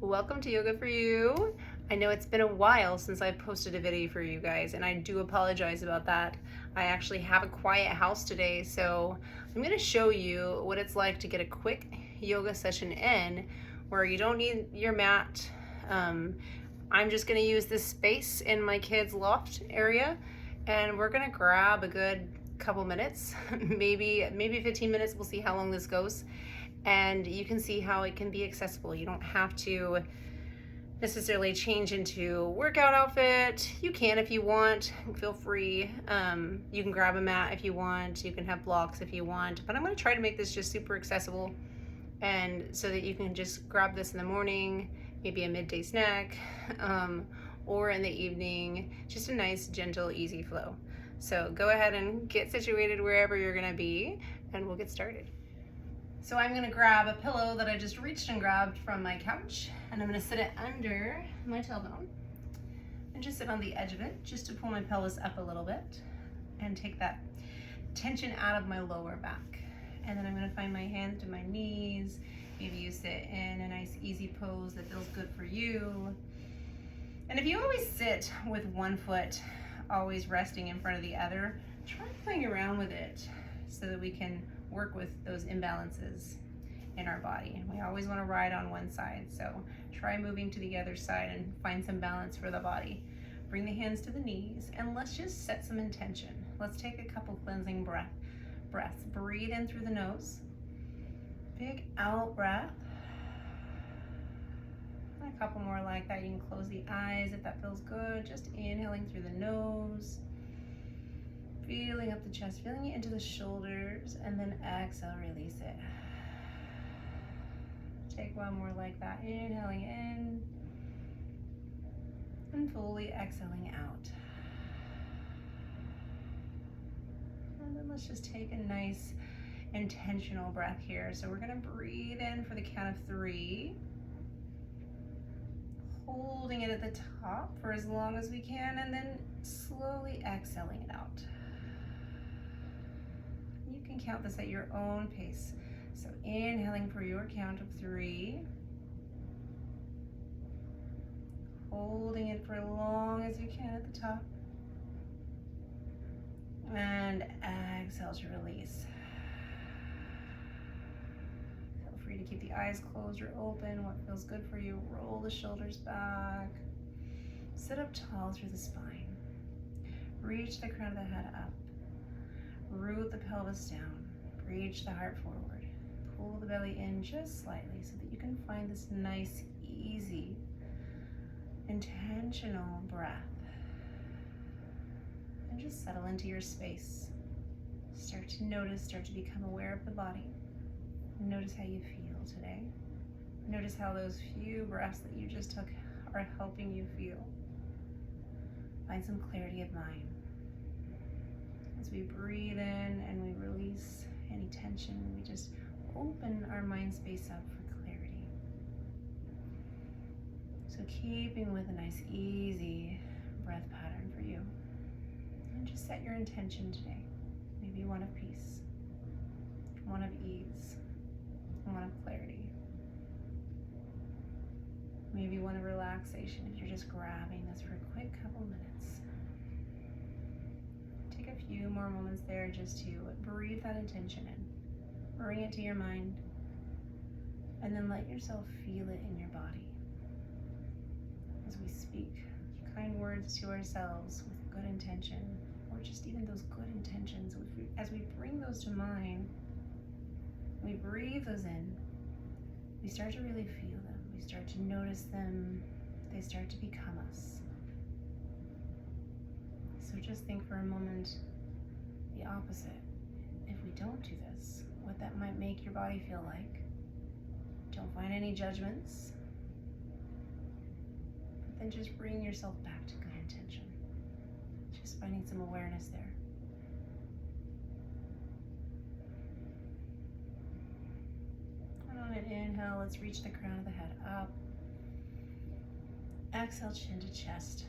Welcome to Yoga for You. I know it's been a while since I've posted a video for you guys, and I do apologize about that. I actually have a quiet house today, so I'm going to show you what it's like to get a quick yoga session in where you don't need your mat. I'm just going to use this space in my kids' loft area, and we're going to grab a good couple minutes, maybe 15 minutes. We'll see how long this goes. And you can see how it can be accessible. You don't have to necessarily change into workout outfit. You can if you want, feel free. You can grab a mat if you want. You can have blocks if you want, but I'm gonna try to make this just super accessible and so that you can just grab this in the morning, maybe a midday snack, or in the evening, just a nice, gentle, easy flow. So go ahead and get situated wherever you're gonna be, and we'll get started. So I'm gonna grab a pillow that I just reached and grabbed from my couch, and I'm gonna sit it under my tailbone and just sit on the edge of it just to pull my pelvis up a little bit and take that tension out of my lower back. And then I'm gonna find my hands to my knees. Maybe you sit in a nice easy pose that feels good for you. And if you always sit with one foot always resting in front of the other, try playing around with it so that we can work with those imbalances in our body. We always want to ride on one side, so try moving to the other side and find some balance for the body. Bring the hands to the knees, and let's just set some intention. Let's take a couple cleansing breaths. Breathe in through the nose. Big out breath. And a couple more like that. You can close the eyes if that feels good. Just inhaling through the nose. Feeling up the chest, feeling it into the shoulders, and then exhale, release it. Take one more like that, inhaling in, and fully exhaling out. And then let's just take a nice, intentional breath here. So we're gonna breathe in for the count of 3, holding it at the top for as long as we can, and then slowly exhaling it out. You can count this at your own pace. So inhaling for your count of 3, holding it for as long as you can at the top, and exhale to release. Feel free to keep the eyes closed or open, what feels good for you. Roll the shoulders back, sit up tall through the spine, reach the crown of the head up, root the pelvis down, reach the heart forward, pull the belly in just slightly so that you can find this nice, easy, intentional breath. And just settle into your space. Start to notice, start to become aware of the body. Notice how you feel today. Notice how those few breaths that you just took are helping you feel. Find some clarity of mind. As we breathe in and we release any tension, we just open our mind space up for clarity. So keeping with a nice easy breath pattern for you. And just set your intention today. Maybe one of peace, one of ease, one of clarity. Maybe one of relaxation if you're just grabbing this for a quick couple minutes. Take a few more moments there just to breathe that intention in. Bring it to your mind, and then let yourself feel it in your body. As we speak kind words to ourselves with good intention, or just even those good intentions, as we bring those to mind, we breathe those in, we start to really feel them. We start to notice them. They start to become us. So just think for a moment the opposite. If we don't do this, what that might make your body feel like. Don't find any judgments, but then just bring yourself back to good intention. Just finding some awareness there. And on an inhale, let's reach the crown of the head up. Exhale, chin to chest.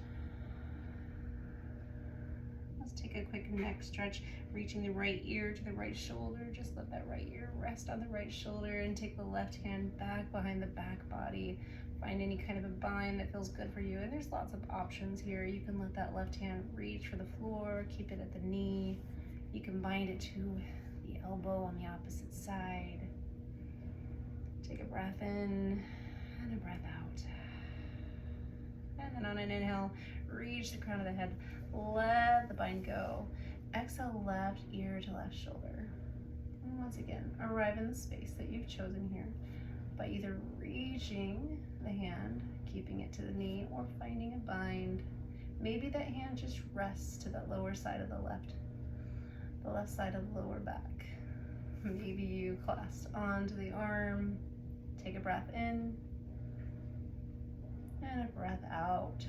Let's take a quick neck stretch, reaching the right ear to the right shoulder. Just let that right ear rest on the right shoulder and take the left hand back behind the back body. Find any kind of a bind that feels good for you. And there's lots of options here. You can let that left hand reach for the floor, keep it at the knee. You can bind it to the elbow on the opposite side. Take a breath in and a breath out. And then on an inhale, reach the crown of the head, let the bind go. Exhale, left ear to left shoulder. And once again, arrive in the space that you've chosen here by either reaching the hand, keeping it to the knee, or finding a bind. Maybe that hand just rests to the lower side of the left side of the lower back. Maybe you clasp onto the arm. Take a breath in and a breath out,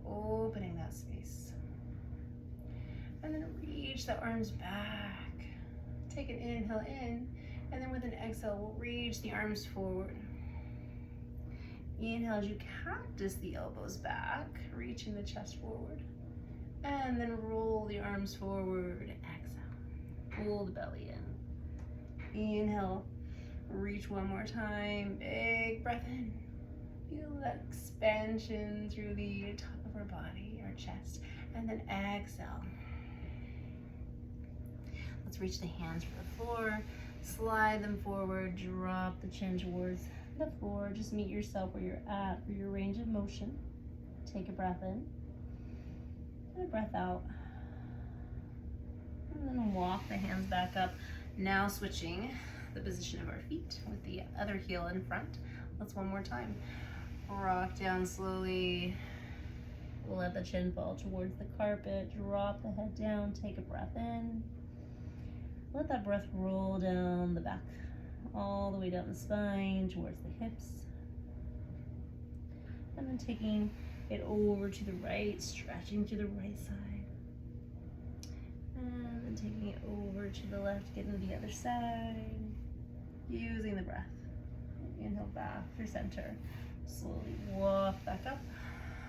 opening that space. And then reach the arms back. Take an inhale in, and then with an exhale, we'll reach the arms forward. Inhale as you cactus the elbows back, reaching the chest forward. And then roll the arms forward, exhale. Pull the belly in. Inhale, reach one more time, big breath in. Feel that expansion through the top of our body, our chest, and then exhale. Let's reach the hands for the floor, slide them forward, drop the chin towards the floor. Just meet yourself where you're at for your range of motion. Take a breath in and a breath out. And then walk the hands back up. Now switching the position of our feet with the other heel in front. Let's one more time. Rock down slowly. Let the chin fall towards the carpet. Drop the head down. Take a breath in. Let that breath roll down the back, all the way down the spine towards the hips. And then taking it over to the right, stretching to the right side. And then taking it over to the left, getting to the other side. Using the breath. Inhale back through center. Slowly walk back up.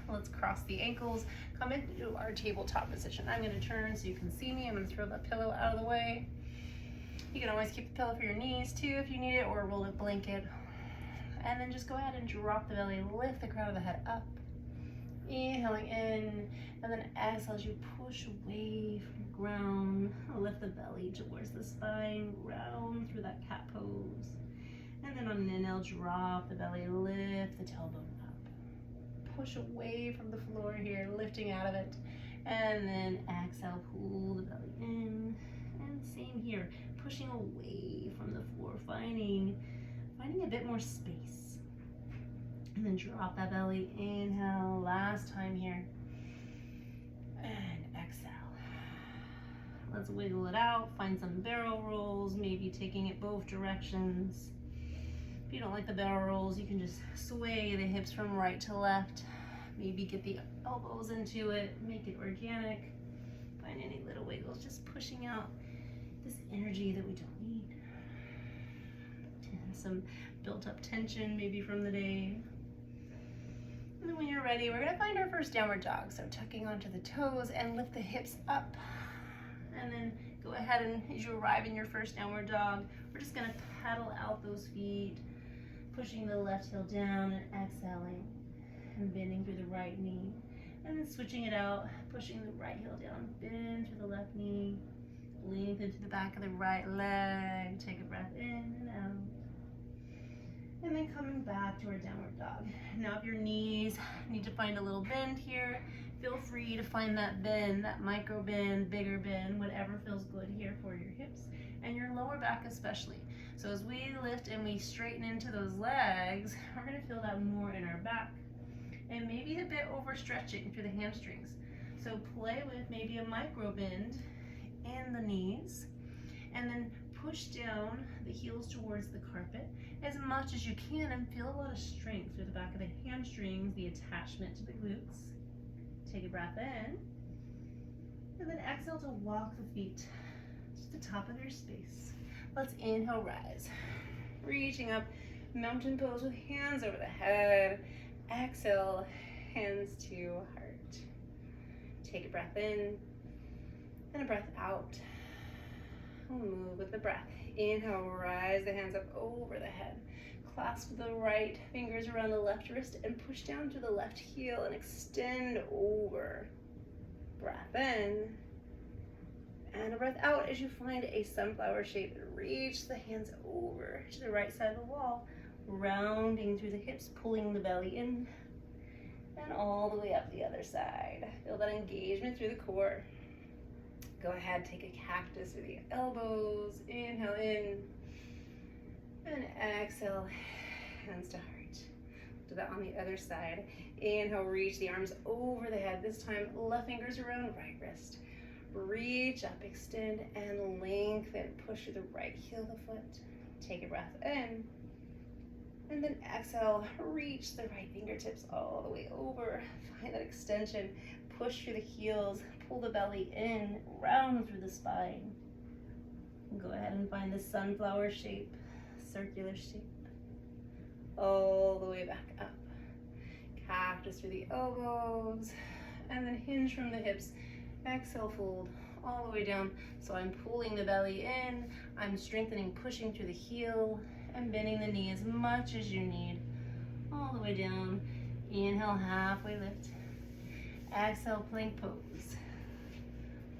Let's cross the ankles. Come into our tabletop position. I'm going to turn so you can see me. I'm going to throw that pillow out of the way. You can always keep the pillow for your knees too if you need it, or roll a blanket. And then just go ahead and drop the belly, lift the crown of the head up. Inhaling in, and then exhale as you push away from the ground. Lift the belly towards the spine, round through that cat pose. And then on an inhale, drop the belly, lift the tailbone up. Push away from the floor here, lifting out of it. And then exhale, pull the belly in. And same here, pushing away from the floor, finding a bit more space. And then drop that belly, inhale, last time here. And exhale. Let's wiggle it out, find some barrel rolls, maybe taking it both directions. If you don't like the barrel rolls, you can just sway the hips from right to left. Maybe get the elbows into it, make it organic. Find any little wiggles, just pushing out this energy that we don't need. And some built up tension maybe from the day. And then when you're ready, we're gonna find our first downward dog. So tucking onto the toes and lift the hips up. And then go ahead and as you arrive in your first downward dog, we're just gonna pedal out those feet, pushing the left heel down and exhaling and bending through the right knee. And then switching it out, pushing the right heel down, bend through the left knee, lengthen to the back of the right leg, take a breath in and out. And then coming back to our downward dog. Now if your knees need to find a little bend here, feel free to find that bend, that micro bend, bigger bend, whatever feels good here for your hips and your lower back especially. So as we lift and we straighten into those legs, we're gonna feel that more in our back. And maybe a bit overstretching through the hamstrings. So play with maybe a micro bend in the knees, and then push down the heels towards the carpet as much as you can and feel a lot of strength through the back of the hamstrings, the attachment to the glutes. Take a breath in, and then exhale to walk the feet to the top of your space. Let's inhale, rise. Reaching up, mountain pose with hands over the head. Exhale, hands to heart. Take a breath in and a breath out. We'll move with the breath. Inhale, rise the hands up over the head. Clasp the right fingers around the left wrist and push down to the left heel and extend over. Breath in. And a breath out as you find a sunflower shape. Reach the hands over to the right side of the wall, rounding through the hips, pulling the belly in, and all the way up the other side. Feel that engagement through the core. Go ahead, take a cactus through the elbows. Inhale in, and exhale, hands to heart. Do that on the other side. Inhale, reach the arms over the head. This time, left fingers around right wrist. Reach up, extend, and lengthen. Push through the right heel of the foot. Take a breath in. And then exhale, reach the right fingertips all the way over. Find that extension. Push through the heels. Pull the belly in, round through the spine. Go ahead and find the sunflower shape, circular shape. All the way back up. Cactus through the elbows. And then hinge from the hips. Exhale, fold all the way down. So I'm pulling the belly in, I'm strengthening, pushing through the heel, and bending the knee as much as you need. All the way down. Inhale, halfway lift. Exhale, plank pose.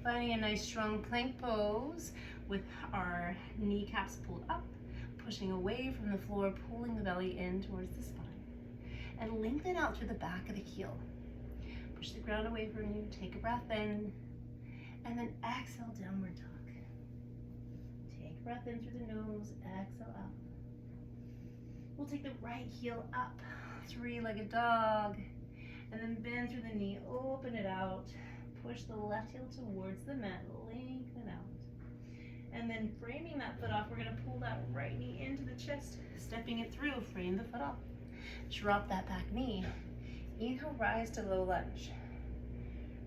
Finding a nice strong plank pose with our kneecaps pulled up, pushing away from the floor, pulling the belly in towards the spine. And lengthen out through the back of the heel. Push the ground away from you, take a breath in, and then exhale, downward dog. Take a breath in through the nose, exhale out. We'll take the right heel up, three-legged dog, and then bend through the knee, open it out, push the left heel towards the mat, lengthen out. And then framing that foot off, we're gonna pull that right knee into the chest, stepping it through, frame the foot off. Drop that back knee. Inhale, rise to low lunge.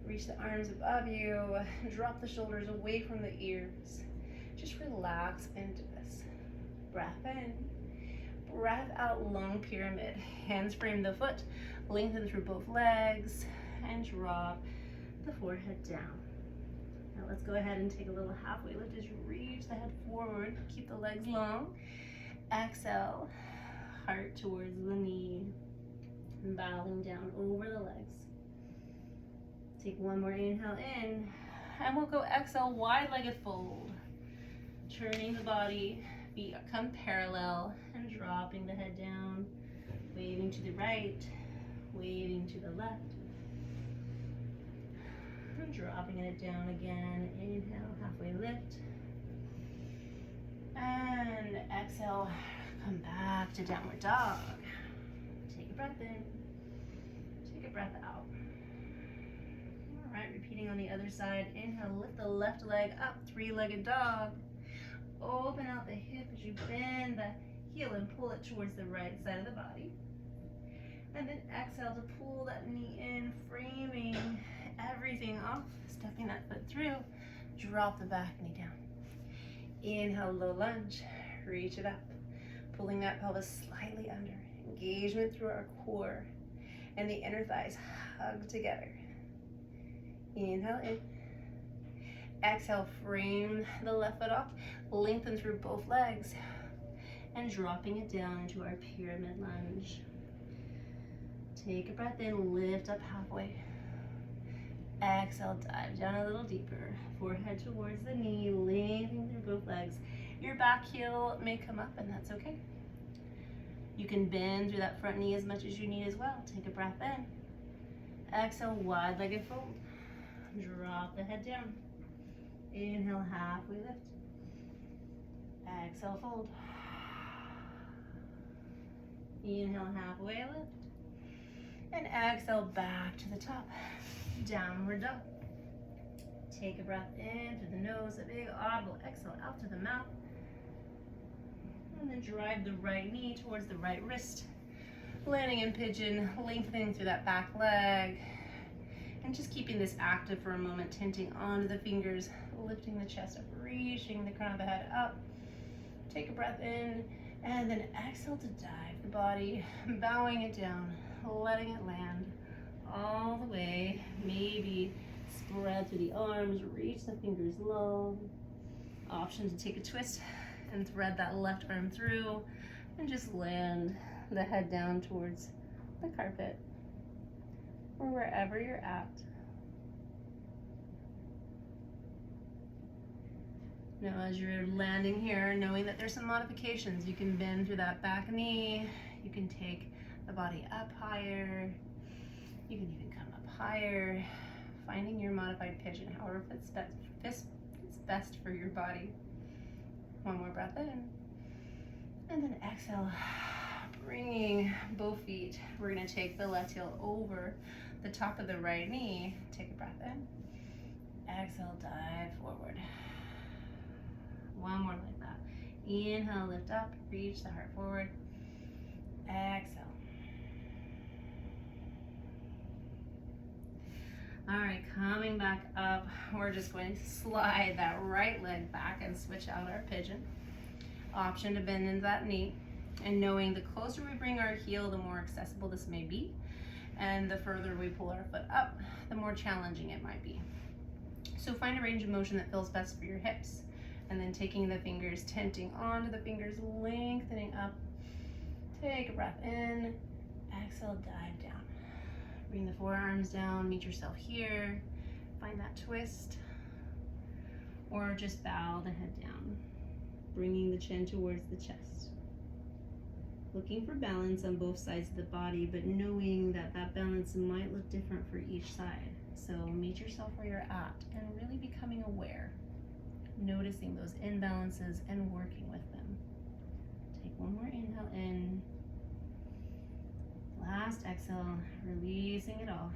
Reach the arms above you. Drop the shoulders away from the ears. Just relax into this. Breath in. Breath out, long pyramid. Hands frame the foot. Lengthen through both legs. And drop the forehead down. Now let's go ahead and take a little halfway lift as you reach the head forward. Keep the legs long. Exhale. Heart towards the knee. Bowing down over the legs. Take one more inhale in, and we'll go exhale, wide-legged fold. Turning the body, feet come parallel, and dropping the head down, waving to the right, waving to the left. And dropping it down again, inhale, halfway lift. And exhale, come back to downward dog. Take a breath in. Take a breath out. All right, repeating on the other side. Inhale, lift the left leg up, three-legged dog. Open out the hip as you bend the heel and pull it towards the right side of the body. And then exhale to pull that knee in, framing everything off, stepping that foot through. Drop the back knee down. Inhale, low lunge, reach it up. Pulling that pelvis slightly under. Engagement through our core. And the inner thighs hug together. Inhale in. Exhale, frame the left foot off. Lengthen through both legs. And dropping it down into our pyramid lunge. Take a breath in, lift up halfway. Exhale, dive down a little deeper. Forehead towards the knee, lengthening through both legs. Your back heel may come up, and that's okay. You can bend through that front knee as much as you need as well. Take a breath in. Exhale, wide-legged fold. Drop the head down. Inhale, halfway lift. Exhale, fold. Inhale, halfway lift. And exhale, back to the top. Downward dog. Take a breath in through the nose, a big audible exhale out to the mouth. And then drive the right knee towards the right wrist. Landing in pigeon, lengthening through that back leg. And just keeping this active for a moment, tenting onto the fingers, lifting the chest up, reaching the crown of the head up. Take a breath in, and then exhale to dive the body, bowing it down, letting it land all the way. Maybe spread through the arms, reach the fingers low. Option to take a twist and thread that left arm through, And just land the head down towards the carpet or wherever you're at. Now as you're landing here, knowing that there's some modifications, you can bend through that back knee, you can take the body up higher, you can even come up higher, finding your modified pigeon, however fits best for your body. One more breath in, and then exhale, bringing both feet. We're gonna take the left heel over the top of the right knee. Take a breath in, exhale, dive forward. One more like that. Inhale, lift up, reach the heart forward. Exhale. All right, coming back up, we're just going to slide that right leg back and switch out our pigeon. Option to bend into that knee, and knowing the closer we bring our heel, the more accessible this may be, and the further we pull our foot up, the more challenging it might be. So find a range of motion that feels best for your hips, and then taking the fingers, tenting onto the fingers, lengthening up. Take a breath in, exhale, dive down. Bring the forearms down, meet yourself here. Find that twist, or just bow the head down, bringing the chin towards the chest. Looking for balance on both sides of the body, but knowing that that balance might look different for each side. So meet yourself where you're at and really becoming aware, noticing those imbalances and working with them. Take one more inhale in. Last exhale, releasing it all.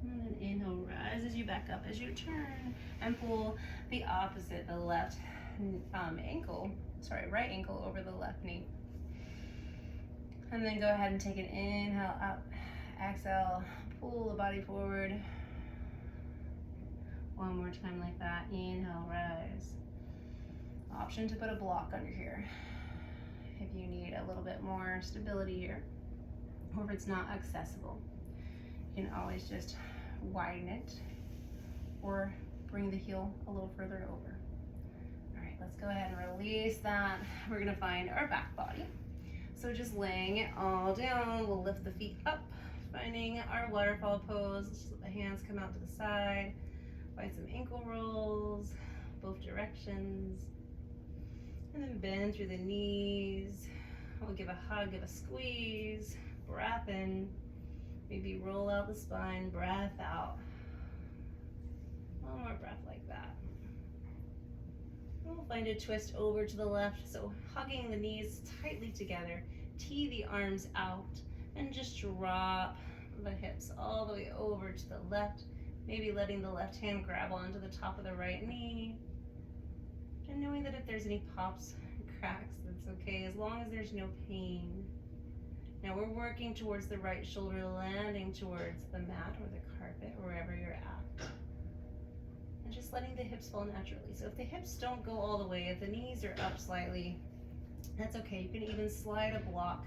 And then inhale, rises you back up as you turn and pull the opposite, the left right ankle over the left knee. And then go ahead and take an inhale up, exhale, pull the body forward. One more time like that, inhale, rise. Option to put a block under here if you need a little bit more stability here, or if it's not accessible. You can always just widen it or bring the heel a little further over. All right, let's go ahead and release that. We're gonna find our back body. So just laying it all down, we'll lift the feet up, finding our waterfall pose. Let's just let the hands come out to the side. Find some ankle rolls, both directions. And then bend through the knees. We'll give a hug, give a squeeze, breath in. Maybe roll out the spine, breath out. One more breath like that. We'll find a twist over to the left. So hugging the knees tightly together, tee the arms out, and just drop the hips all the way over to the left. Maybe letting the left hand grab onto the top of the right knee. And knowing that if there's any pops and cracks, that's okay, as long as there's no pain. Now we're working towards the right shoulder, landing towards the mat or the carpet, wherever you're at. And just letting the hips fall naturally. So if the hips don't go all the way, if the knees are up slightly, that's okay. You can even slide a block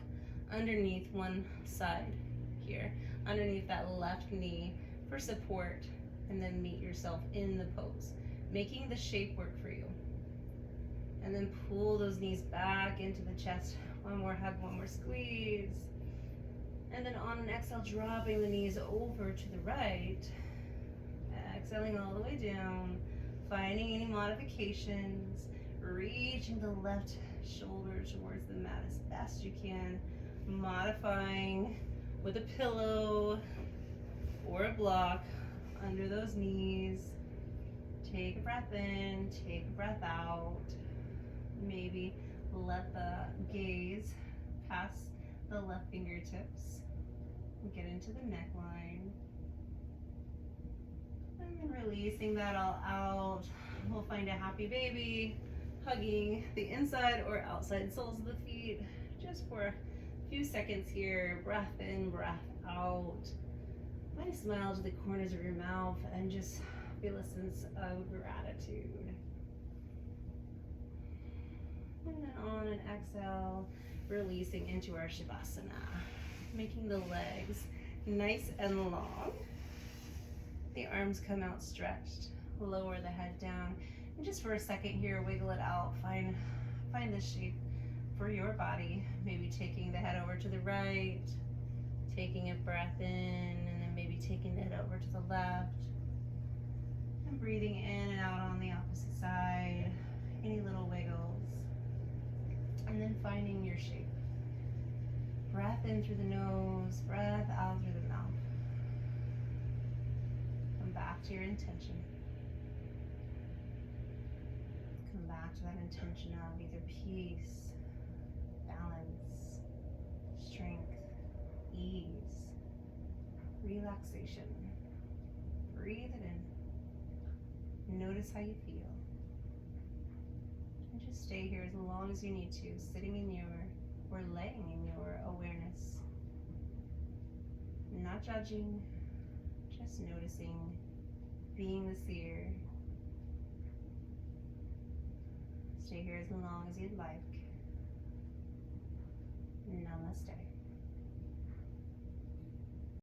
underneath one side here, underneath that left knee for support, and then meet yourself in the pose, making the shape work for you. And then pull those knees back into the chest. One more hug, one more squeeze. And then on an exhale, dropping the knees over to the right. Exhaling all the way down. Finding any modifications. Reaching the left shoulder towards the mat as best you can. Modifying with a pillow or a block under those knees. Take a breath in, take a breath out. Maybe let the gaze pass the left fingertips and get into the neckline. And then releasing that all out. We'll find a happy baby, hugging the inside or outside soles of the feet just for a few seconds here. Breath in, breath out. Find a smile to the corners of your mouth and just feel a sense of gratitude. And then on an exhale, releasing into our Shavasana, making the legs nice and long. The arms come out stretched. Lower the head down. And just for a second here, wiggle it out. Find find the shape for your body. Maybe taking the head over to the right, taking a breath in, and then maybe taking the head over to the left, and breathing in and out on the opposite side. Any little wiggles, and then finding your shape. Breath in through the nose, breath out through the mouth. Come back to your intention. Come back to that intention of either peace, balance, strength, ease, relaxation. Breathe it in. Notice how you feel. And just stay here as long as you need to, sitting in your, or laying in your awareness. Not judging, just noticing, being the seer. Stay here as long as you'd like. Namaste.